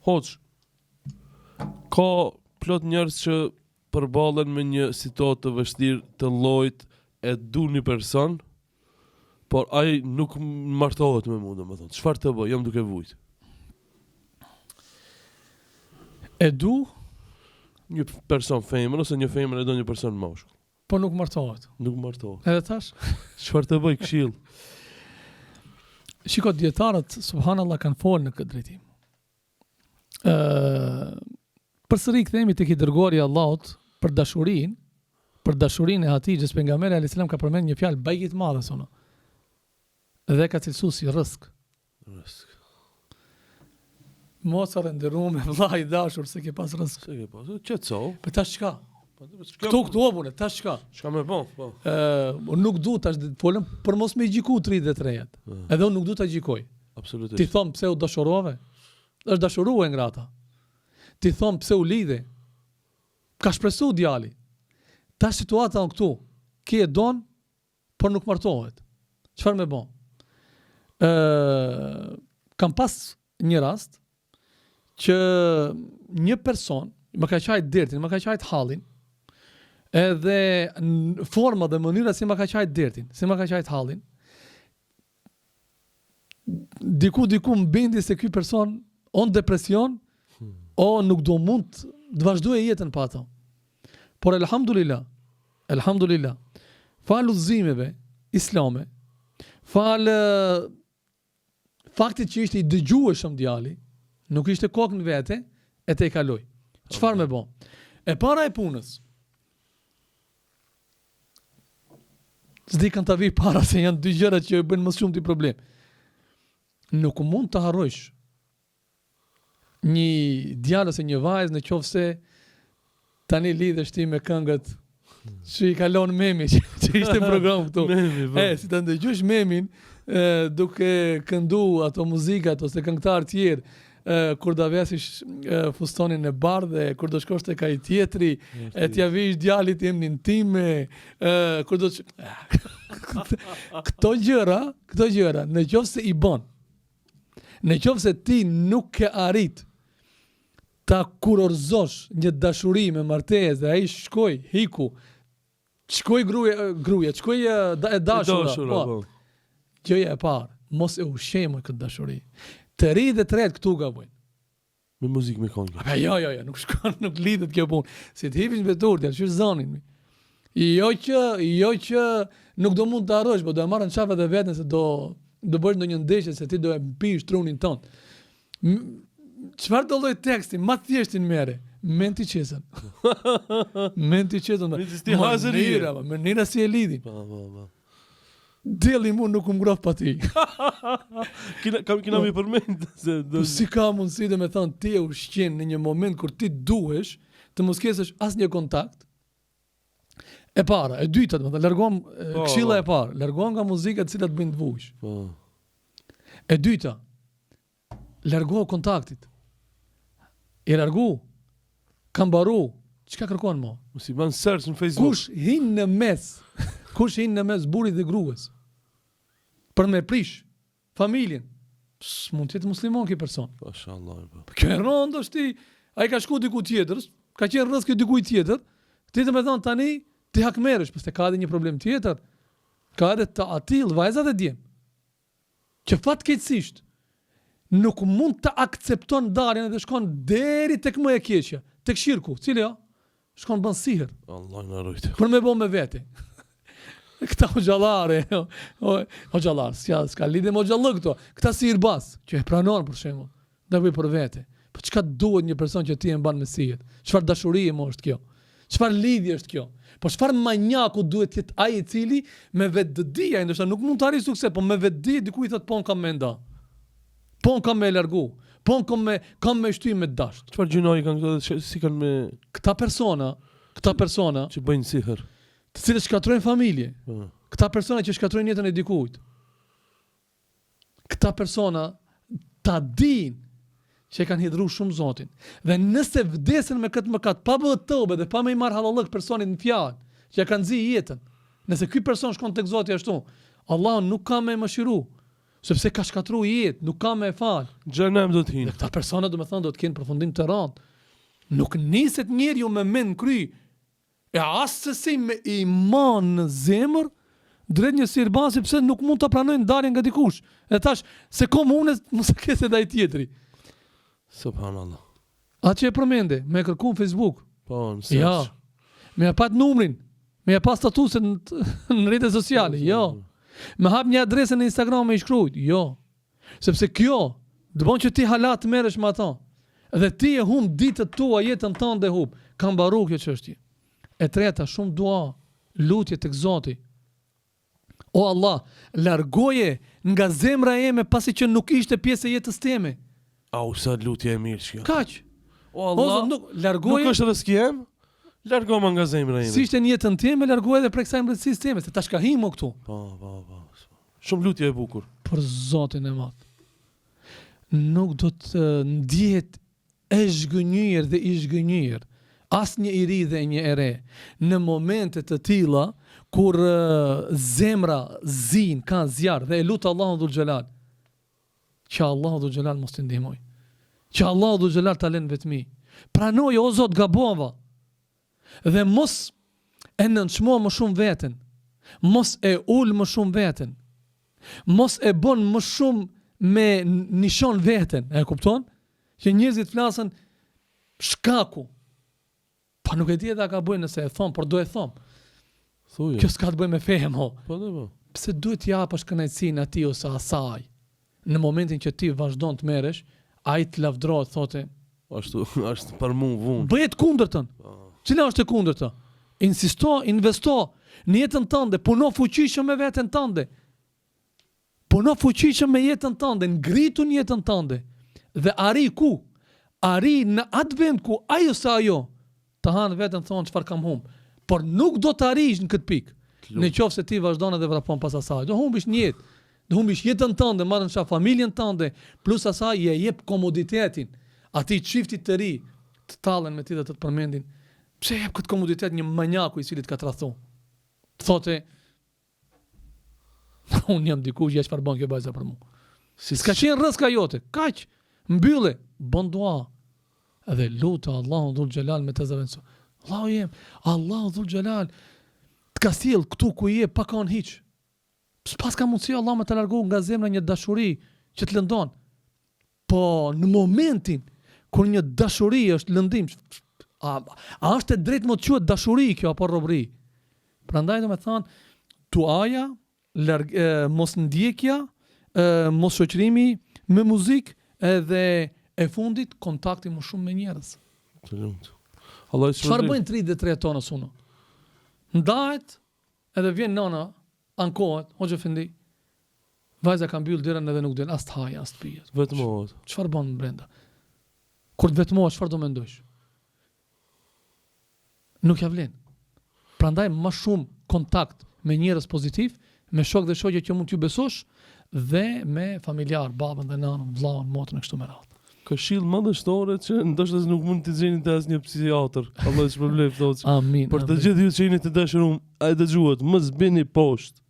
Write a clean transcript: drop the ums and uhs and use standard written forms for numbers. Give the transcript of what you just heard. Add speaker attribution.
Speaker 1: Hoç, ka plot njerëz që përballen me një situatë të vështirë të llojit e du një person, por ai nuk martohet me mua, domethënë. Çfarë të bëj? Jam duke vujt.
Speaker 2: E du,
Speaker 1: Një person femër ose një femër e do një person moshkull.
Speaker 2: po nuk martohet.
Speaker 1: Nuk martohet.
Speaker 2: Edhe tash,
Speaker 1: Çfarë të bëj? Këshill.
Speaker 2: shiko dietarët subhanallahu kanë folë në këtë drejtim. Përsëri kthehemi tek i dërguari i Allahut për dashurinë e Hatixhes, pejgamberi alayhis salam ka përmend një fjalë bajgë të madhe sono. Dhe ka cilësuar si rrezik. Mos arrenderuam me vllai i dashur se ke pas rrezik.
Speaker 1: Se ke pas? Qetso.
Speaker 2: Po tash çka? Këtu opune, tash çka?
Speaker 1: Çka më bën? Po.
Speaker 2: Nuk du tash të folëm për mos me gjiku 33-at. Edhe unë nuk du ta gjikoj.
Speaker 1: Absolutisht.
Speaker 2: Ti thon pse u dashurove? Është dashuruar ngrata. Ti thon pse u lidhe? Ka shpresu djali. Ta situata në këtu, ki e don, por nuk martohet. Çfarë me bën? Kam pas një rast që një person më ka qajt dertin, më ka qajt hallin, edhe në forma dhe mënyra si më ka qajt dertin, si më ka qajt hallin, diku më bindi se ky person o në depresion, o nuk do mund të vazhdoj jetën pa ato. Por elhamdulillah, fal udhëzimeve islame, fal faktit që ishte i dëgjueshëm djali, nuk ishte kokë në vete, e te i kaloj. Çfarë me bon? E para e punës, s'di kanë të vi para se janë dy gjëra që bëjnë më shumë ti problem. Nuk mund të harrojsh një djalë ose një vajzë në qoftë se tani lidhesh ti me këngët që i kalon Memi që ishte program këtu. Si të ndëgjosh Memin duke këndu ato muzikat ose këngëtar tjerë, kur da vesish fustonin e bardhe, kur do shkosh tek ai tjetri, e t'ja vish djalit të emnin time, kur do këto gjëra, në qoftë se i bën, në qoftë se ti nuk ke arrit ta kurorzosh një dashuri me martesë, dhe ai shkoj gruaja, shkoj e dashura, po. Gjëja e parë, mos e ushqejmë këtë dashuri. Të ri dhe të retë këtu gabojnë.
Speaker 1: Me muzikë me këngë.
Speaker 2: Jo, nuk shkon, nuk lidhet kjo punë. Si të hipish me turtja, që është zonin mi. Jo që nuk do mund të arrosh, po do e marrën qafa dhe vetën se do bësh ndonjë ndeshje se ti do e mpish trunin ton. Çfarë do lloj teksti, ma thjeshtin mere. Menti qesën. Menti qesën. Mënyra si e lidhin. Deli mu nuk më grof pa ti.
Speaker 1: Kina mi përmend
Speaker 2: si ka mundësi dhe me thonë ti e ushqen në një moment kur ti duhesh të mos kesh asnjë kontakt. E para, e dyta, domethënë largom këshilla e parë, largom nga muzika të cilat bëjnë të vuj. E dyta, largo kontaktit. E largu, kam baru, çka kërkon mo?
Speaker 1: Mos i bën search në Facebook.
Speaker 2: Kush hin në mes burrit dhe gruas? Për me prish familjen. Mund të jetë muslimon ky person.
Speaker 1: Mashallah.
Speaker 2: Kjo e rënd është ti, ai ka shku diku tjetër, ka qenë rrezikë dikujt tjetër. Ti të më thon tani ti hakmerësh, pse ka edhe një problem tjetër. Ka edhe të atill vajzat e djem. Që fatkeqësisht nuk mund të akcepton ndarjen dhe shkon deri tek më e keqja, tek shirku, cili shkon bën siher.
Speaker 1: Allah na rujt.
Speaker 2: Për me bë me vete. Këta xhallare, xhallar, s'ka lidhje me xhallë këto. Këta sihirbaz, që e pranon për shembull, da bëj për vete. Po çka duhet një person që ti e mban me sihet? Çfarë dashurie më është kjo? Çfarë lidhje është kjo? Po çfarë manjaku duhet të jetë ai i cili me vetëdia, ndoshta nuk mund të arrijë sukses, po me vetëdi diku i thot po kam me nda. Po kam me largu. Po kam me shtym me dash.
Speaker 1: Çfarë gjinoi kanë këto si kanë me
Speaker 2: këta persona
Speaker 1: që bëjnë siher,
Speaker 2: të cilët shkatrojnë familje. Këta persona që shkatrojnë jetën e dikujt. Këta persona ta din që e kanë hidhur shumë Zotin. Dhe nëse vdesin me këtë mëkat, pa bërë tëbe dhe pa me i marrë halallëk personit në fjalë, që e kanë zi jetën. Nëse ky person shkon tek Zoti ashtu, Allah nuk ka me mëshiru. sepse ka shkatru jetë, nuk ka me fal.
Speaker 1: Xhenem do të
Speaker 2: Dhe
Speaker 1: hinë.
Speaker 2: këta persona do me thonë do të kenë përfundim të rëndë. Nuk niset njeriu me mend kry, e asësi me iman në zemër, drejt një sirbasi pse nuk mund të pranojnë ndarjen nga dikush. E thash, se kom unë, mos e kese daj tjetri.
Speaker 1: Subhanallah.
Speaker 2: Atë që e përmende, me kërku në Facebook.
Speaker 1: Po, në search.
Speaker 2: Ja, me e pat numrin, me e pas statusin në rrjete sociale, jo. Me hap një adresë në Instagram me i shkrujt, jo. Sepse kjo, dëbon që ti halat të meresh me ata. Dhe ti e hum ditët tua, jetën tënde hum. Kam baru kjo çështje. E treta, shumë dua, lutje tek Zoti. O Allah, largoje nga zemra eme pasi që nuk ishte pjesë e jetës teme.
Speaker 1: Au, sa lutje e mirë që.
Speaker 2: Kaq.
Speaker 1: O
Speaker 2: O
Speaker 1: Allah,
Speaker 2: Zot, nuk largoje.
Speaker 1: nuk është rëskiem, largoma nga zemra ime.
Speaker 2: Si ishte në jetën time, largoje edhe prej kësaj mbretësisë time, se tash ka himo këtu.
Speaker 1: Po. Shumë lutje e bukur.
Speaker 2: Për Zotin e madh. Nuk do të ndjehet e zhgënjur dhe i zhgënjur as një i ri dhe një e re në momente të tilla kur zemra zin ka zjarr dhe e lut Allahun dhul xhelal që Allahu dhul xhelal mos të ndihmoj, që Allahu dhul xhelal ta lën vetmi. Pranoj o Zot gabova dhe mos e nënçmo më shumë veten, mos e ul më shumë veten, mos e bën më shumë me nishon veten, e kupton? Që njerëzit flasën shkaku. Pa nuk e di edhe a ka bëjnë nëse e thon, por do e thon.
Speaker 1: Thuje.
Speaker 2: Kjo s'ka të bëjë me fehem, ho.
Speaker 1: Po dhe po.
Speaker 2: Pse duhet japësh kënaqësinë atij ose asaj? Në momentin që ti vazhdon të merresh, ai të lavdrohet, thotë,
Speaker 1: Ashtu për mu vunë.
Speaker 2: bëhet kundërtën. Cila është e kundërta? Insisto, investo në jetën tënde, puno fuqishëm me veten tënde. Puno fuqishëm me jetën tënde, ngritu në jetën tënde. Dhe ari ku? Ari në atë vend ku ajo sa ajo të hanë vetën thonë çfarë kam humb. Por nuk do të arish në këtë pikë. Në qoftë se ti vazhdon edhe vrapon pas asaj. Do humbish një jetë. Do humbish jetën tënde, marrën sa familjen tënde, plus asaj je jep komoditetin atij çiftit të ri të tallen me ti dhe të të përmendin. Pse jep këtë komoditet një manjaku i cili të ka tradhtu? Thotë unë jam dikush që çfarë bën kjo vajza për mua. S'ka qenë rrezka jote. Kaq. Mbylle, bën dua. Edhe lutë Allahu dhul xhelal me të zaventso. Allahu jem, Allahu dhul xhelal të ka sjell këtu ku je pa kanë hiç. S'pas ka mundësi Allah me të largu nga zemra një dashuri që të lëndon. Po në momentin kur një dashuri është lëndim, a është e drejtë më të quhet dashuri kjo apo robëri? Prandaj do me thonë tuaja, mos ndjekja, mos shoqërimi me muzikë edhe e fundit kontakti më shumë me njerëz.
Speaker 1: Të lumt. Allah i
Speaker 2: Çfarë
Speaker 1: shpërblim.
Speaker 2: bëjnë 33 tonë unë? Ndahet edhe vjen nana, ankohet, hoxha fendi. Vajza ka mbyll derën edhe nuk den as të haj, as të pije.
Speaker 1: Vetëmohet.
Speaker 2: Çfarë bën brenda? Kur të vetmohesh, çfarë do mendosh? Nuk ja vlen. Prandaj më shumë kontakt me njerëz pozitiv, me shok dhe shoqe që mund t'ju besosh dhe me familjar, babën dhe nanën, vllahun, motrën e kështu me radhë.
Speaker 1: Këshill madhështore që ndoshta nuk mund t'i gjeni të asnjë psikiatër. Allah i shpërblim thotë.
Speaker 2: Amin.
Speaker 1: Për të
Speaker 2: amin.
Speaker 1: gjithë ju që jeni të dashurum, ai dëgjuat, mos bëni poshtë.